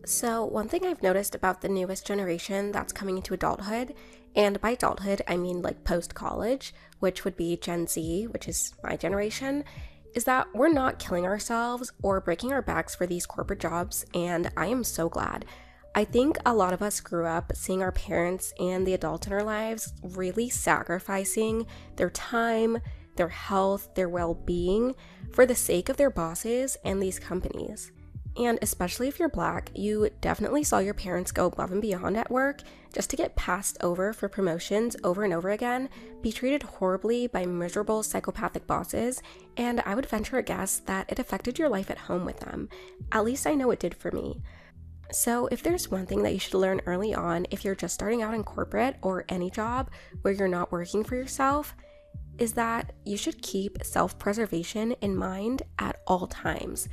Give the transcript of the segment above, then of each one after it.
So, one thing I've noticed about the newest generation that's coming into adulthood, and by adulthood, I mean like post college, which would be Gen Z, which is my generation, is that we're not killing ourselves or breaking our backs for these corporate jobs, and I am so glad. I think a lot of us grew up seeing our parents and the adults in our lives really sacrificing their time, their health, their well being for the sake of their bosses and these companies. And especially if you're Black, you definitely saw your parents go above and beyond at work just to get passed over for promotions over and over again, be treated horribly by miserable psychopathic bosses, and I would venture a guess that it affected your life at home with them. At least I know it did for me. So if there's one thing that you should learn early on if you're just starting out in corporate or any job where you're not working for yourself, is that you should keep self-preservation in mind at all times.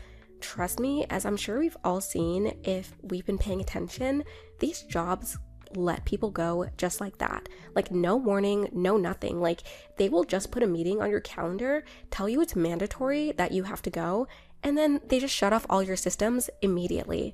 Trust me, as I'm sure we've all seen if we've been paying attention, these jobs let people go just like that. Like no warning, no nothing. Like they will just put a meeting on your calendar, tell you it's mandatory that you have to go, and then they just shut off all your systems immediately.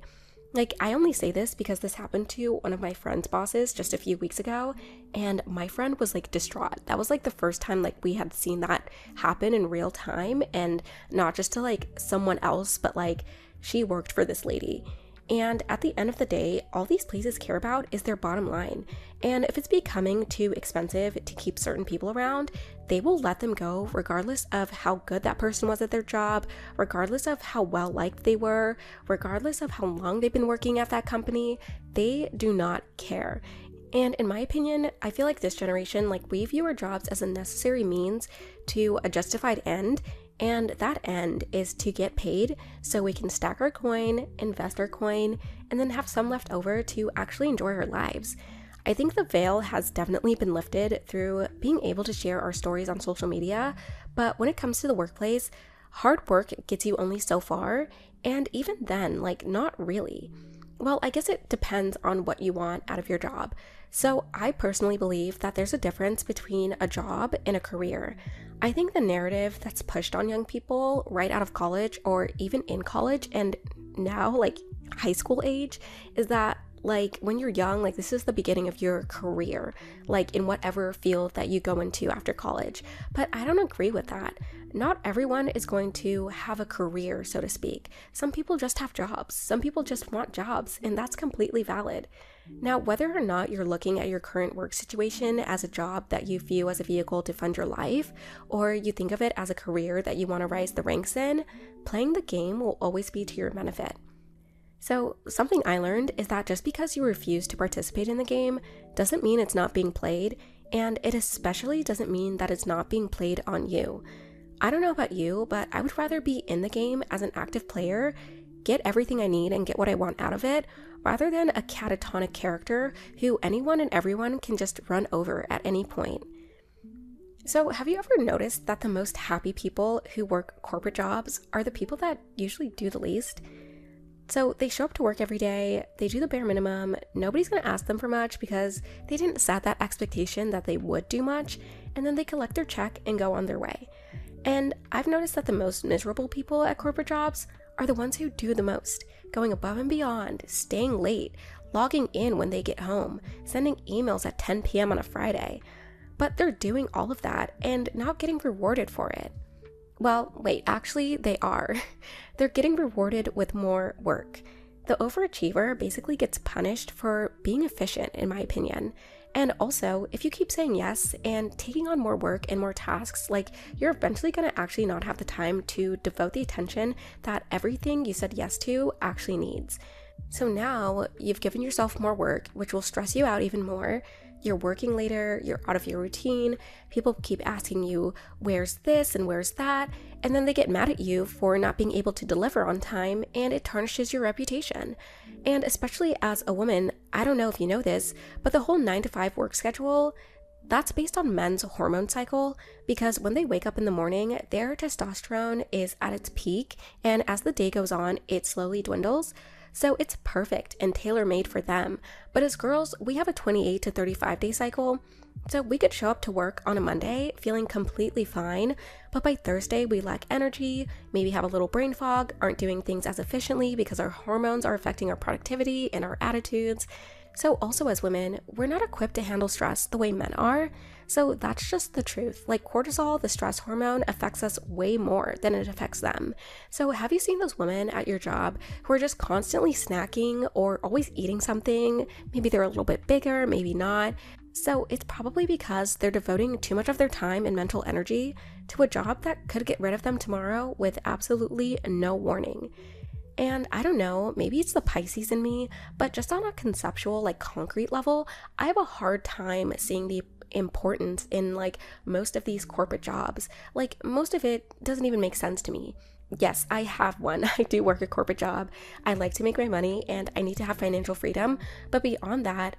Like, I only say this because this happened to one of my friend's bosses just a few weeks ago, and my friend was like distraught. That was like the first time like we had seen that happen in real time, and not just to like someone else, but like she worked for this lady. And at the end of the day, all these places care about is their bottom line. And if it's becoming too expensive to keep certain people around, they will let them go regardless of how good that person was at their job, regardless of how well liked they were, regardless of how long they've been working at that company. They do not care. And in my opinion, I feel like this generation, like we view our jobs as a necessary means to a justified end. And that end is to get paid so we can stack our coin, invest our coin, and then have some left over to actually enjoy our lives. I think the veil has definitely been lifted through being able to share our stories on social media, but when it comes to the workplace, hard work gets you only so far, and even then, like not really. Well, I guess it depends on what you want out of your job. So I personally believe that there's a difference between a job and a career. I think the narrative that's pushed on young people right out of college or even in college and now like high school age is that like when you're young, like this is the beginning of your career, like in whatever field that you go into after college. But I don't agree with that. Not everyone is going to have a career, so to speak. Some people just have jobs. Some people just want jobs, and that's completely valid. Now, whether or not you're looking at your current work situation as a job that you view as a vehicle to fund your life, or you think of it as a career that you want to rise the ranks in, playing the game will always be to your benefit. So, something I learned is that just because you refuse to participate in the game doesn't mean it's not being played, and it especially doesn't mean that it's not being played on you. I don't know about you, but I would rather be in the game as an active player, get everything I need and get what I want out of it, rather than a catatonic character who anyone and everyone can just run over at any point. So, have you ever noticed that the most happy people who work corporate jobs are the people that usually do the least? So they show up to work every day, they do the bare minimum, nobody's going to ask them for much because they didn't set that expectation that they would do much, and then they collect their check and go on their way. And I've noticed that the most miserable people at corporate jobs are the ones who do the most, going above and beyond, staying late, logging in when they get home, sending emails at 10 p.m. on a Friday. But they're doing all of that and not getting rewarded for it. Well, wait, actually, they are. They're getting rewarded with more work. The overachiever basically gets punished for being efficient, in my opinion. And also, if you keep saying yes and taking on more work and more tasks, like you're eventually going to actually not have the time to devote the attention that everything you said yes to actually needs. So now you've given yourself more work, which will stress you out even more. You're working later, you're out of your routine, people keep asking you, where's this and where's that, and then they get mad at you for not being able to deliver on time, and it tarnishes your reputation. And especially as a woman, I don't know if you know this, but the whole 9-to-5 work schedule, that's based on men's hormone cycle, because when they wake up in the morning, their testosterone is at its peak, and as the day goes on, it slowly dwindles. So it's perfect and tailor-made for them. But as girls, we have a 28 to 35 day cycle. So we could show up to work on a Monday feeling completely fine, but by Thursday we lack energy, maybe have a little brain fog, aren't doing things as efficiently because our hormones are affecting our productivity and our attitudes. So also as women, we're not equipped to handle stress the way men are. So that's just the truth. Like cortisol, the stress hormone, affects us way more than it affects them. So have you seen those women at your job who are just constantly snacking or always eating something? Maybe they're a little bit bigger, maybe not. So it's probably because they're devoting too much of their time and mental energy to a job that could get rid of them tomorrow with absolutely no warning. And I don't know, maybe it's the Pisces in me, but just on a conceptual, like concrete level, I have a hard time seeing the importance in like most of these corporate jobs. Like most of it doesn't even make sense to me. Yes, I have one. I do work a corporate job. I like to make my money and I need to have financial freedom. But beyond that,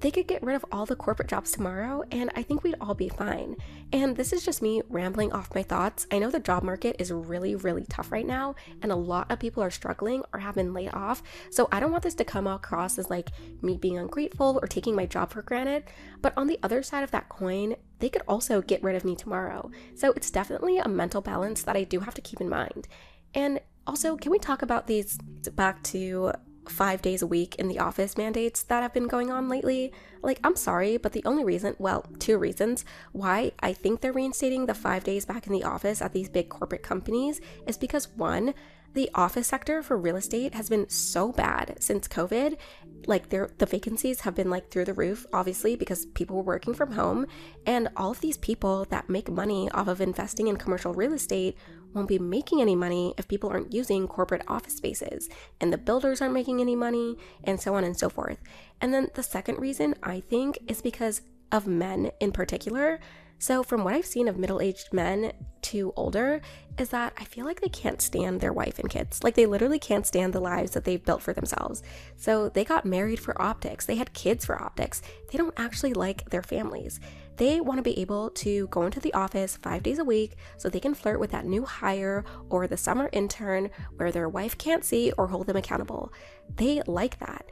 they could get rid of all the corporate jobs tomorrow and I think we'd all be fine. And this is just me rambling off my thoughts. I know the job market is really, really tough right now and a lot of people are struggling or have been laid off. So I don't want this to come across as like me being ungrateful or taking my job for granted. But on the other side of that coin, they could also get rid of me tomorrow. So it's definitely a mental balance that I do have to keep in mind. And also, can we talk about these back to 5 days a week in the office mandates that have been going on lately? Like, I'm sorry, but the only reason, well, two reasons why I think they're reinstating the 5 days back in the office at these big corporate companies is because one, the office sector for real estate has been so bad since COVID. Like the vacancies have been like through the roof, obviously, because people were working from home. And all of these people that make money off of investing in commercial real estate won't be making any money if people aren't using corporate office spaces. And the builders aren't making any money, and so on and so forth. And then the second reason, I think, is because of men in particular. So from what I've seen of middle-aged men to older is that I feel like they can't stand their wife and kids. Like they literally can't stand the lives that they've built for themselves. So they got married for optics. They had kids for optics. They don't actually like their families. They want to be able to go into the office 5 days a week so they can flirt with that new hire or the summer intern where their wife can't see or hold them accountable. They like that.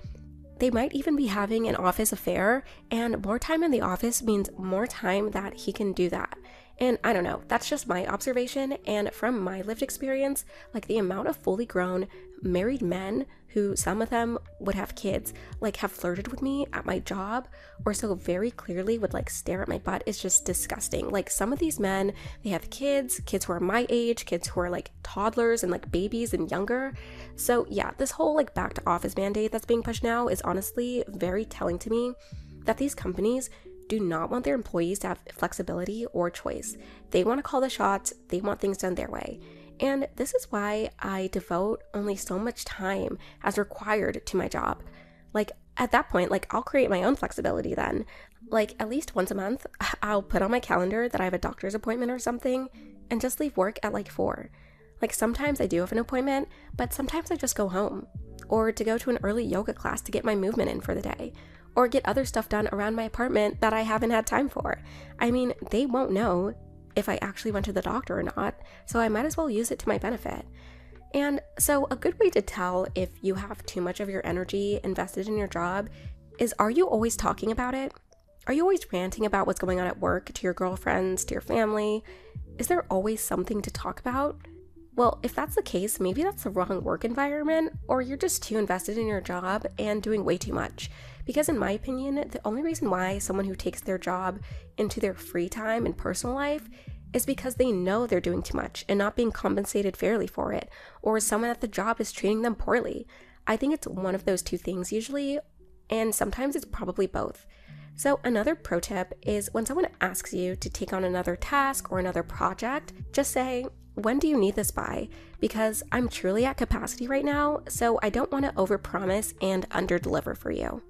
They might even be having an office affair, and more time in the office means more time that he can do that. And I don't know, that's just my observation, and from my lived experience, like the amount of fully grown married men who, some of them would have kids, like have flirted with me at my job or so very clearly would like stare at my butt is just disgusting. Like some of these men, they have kids who are my age, kids who are like toddlers and like babies and younger. So yeah, this whole like back to office mandate that's being pushed now is honestly very telling to me that these companies do not want their employees to have flexibility or choice. They want to call the shots, they want things done their way. And this is why I devote only so much time as required to my job. Like at that point, like I'll create my own flexibility then. Like at least once a month, I'll put on my calendar that I have a doctor's appointment or something and just leave work at like 4. Like sometimes I do have an appointment, but sometimes I just go home. Or to go to an early yoga class to get my movement in for the day. Or get other stuff done around my apartment that I haven't had time for. I mean, they won't know if I actually went to the doctor or not, so I might as well use it to my benefit. And so a good way to tell if you have too much of your energy invested in your job is, are you always talking about it? Are you always ranting about what's going on at work to your girlfriends, to your family? Is there always something to talk about? Well, if that's the case, maybe that's the wrong work environment, or you're just too invested in your job and doing way too much. Because in my opinion, the only reason why someone who takes their job into their free time and personal life is because they know they're doing too much and not being compensated fairly for it, or someone at the job is treating them poorly. I think it's one of those two things usually, and sometimes it's probably both. So another pro tip is when someone asks you to take on another task or another project, just say, when do you need this by? Because I'm truly at capacity right now, so I don't want to overpromise and underdeliver for you.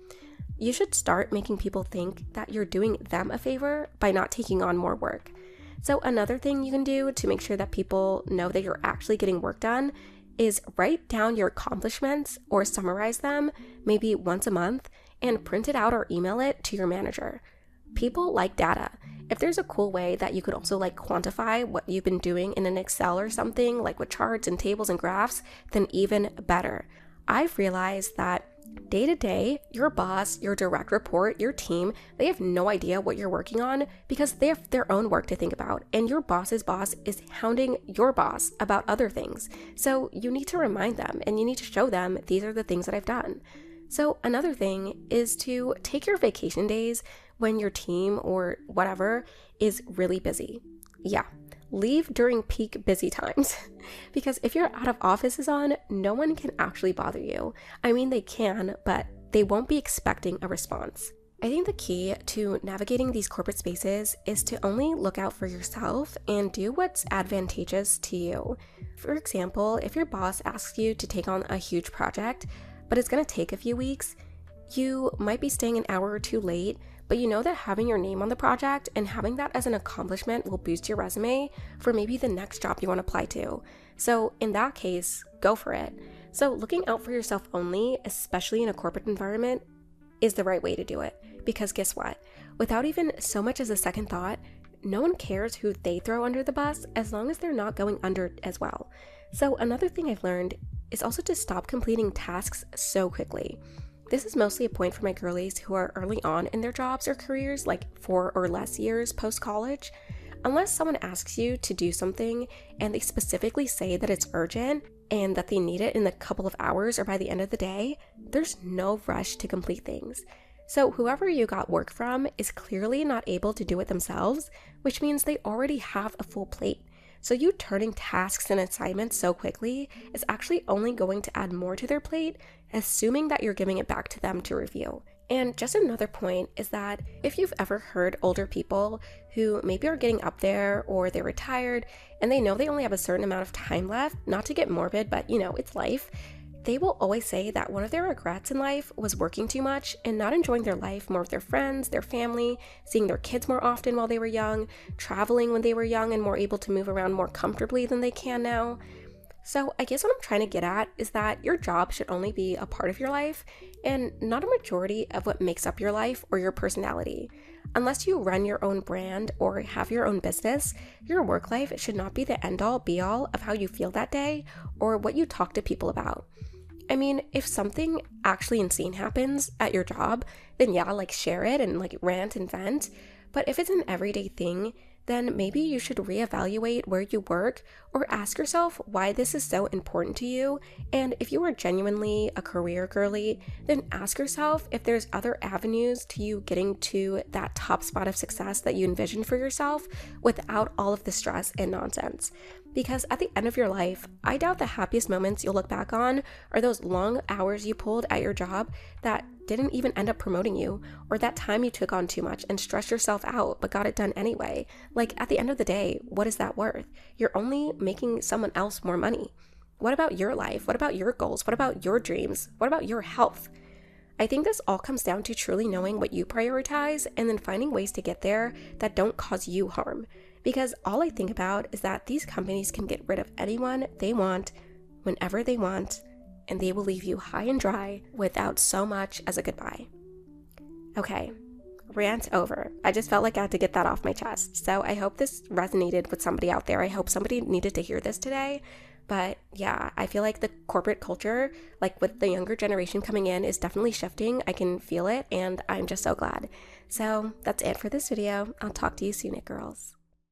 You should start making people think that you're doing them a favor by not taking on more work. So another thing you can do to make sure that people know that you're actually getting work done is write down your accomplishments or summarize them maybe once a month and print it out or email it to your manager. People like data. If there's a cool way that you could also like quantify what you've been doing in an Excel or something, like with charts and tables and graphs, then even better. I've realized that Day to day, your boss, your direct report, your team, they have no idea what you're working on because they have their own work to think about, and your boss's boss is hounding your boss about other things. So you need to remind them and you need to show them these are the things that I've done. So another thing is to take your vacation days when your team or whatever is really busy. Yeah, leave during peak busy times because if your out of office is on, no one can actually bother you. I mean, they can, but they won't be expecting a response. I think the key to navigating these corporate spaces is to only look out for yourself and do what's advantageous to you. For example, if your boss asks you to take on a huge project, but it's going to take a few weeks, you might be staying an hour or two late, but you know that having your name on the project and having that as an accomplishment will boost your resume for maybe the next job you want to apply to. So in that case, go for it. So looking out for yourself only, especially in a corporate environment, is the right way to do it. Because guess what? Without even so much as a second thought, no one cares who they throw under the bus as long as they're not going under as well. So another thing I've learned is also to stop completing tasks so quickly. This is mostly a point for my girlies who are early on in their jobs or careers, like 4 or less years post-college. Unless someone asks you to do something and they specifically say that it's urgent and that they need it in a couple of hours or by the end of the day, there's no rush to complete things. So whoever you got work from is clearly not able to do it themselves, which means they already have a full plate. So you turning tasks and assignments so quickly is actually only going to add more to their plate, assuming that you're giving it back to them to review. And just another point is that if you've ever heard older people who maybe are getting up there or they're retired and they know they only have a certain amount of time left, not to get morbid, but it's life, they will always say that one of their regrets in life was working too much and not enjoying their life more with their friends, their family, seeing their kids more often while they were young, traveling when they were young and more able to move around more comfortably than they can now. So I guess what I'm trying to get at is that your job should only be a part of your life and not a majority of what makes up your life or your personality. Unless you run your own brand or have your own business, your work life should not be the end-all be-all of how you feel that day or what you talk to people about. I mean, if something actually insane happens at your job, then yeah, share it and rant and vent. But if it's an everyday thing, then maybe you should reevaluate where you work or ask yourself why this is so important to you. And if you are genuinely a career girly, then ask yourself if there's other avenues to you getting to that top spot of success that you envision for yourself without all of the stress and nonsense. Because at the end of your life, I doubt the happiest moments you'll look back on are those long hours you pulled at your job that didn't even end up promoting you, or that time you took on too much and stressed yourself out but got it done anyway. At the end of the day, what is that worth? You're only making someone else more money. What about your life? What about your goals? What about your dreams? What about your health? I think this all comes down to truly knowing what you prioritize and then finding ways to get there that don't cause you harm. Because all I think about is that these companies can get rid of anyone they want, whenever they want, and they will leave you high and dry without so much as a goodbye. Okay, rant over. I just felt like I had to get that off my chest. So I hope this resonated with somebody out there. I hope somebody needed to hear this today. But yeah, I feel like the corporate culture, with the younger generation coming in, is definitely shifting. I can feel it, and I'm just so glad. So that's it for this video. I'll talk to you soon, it girls.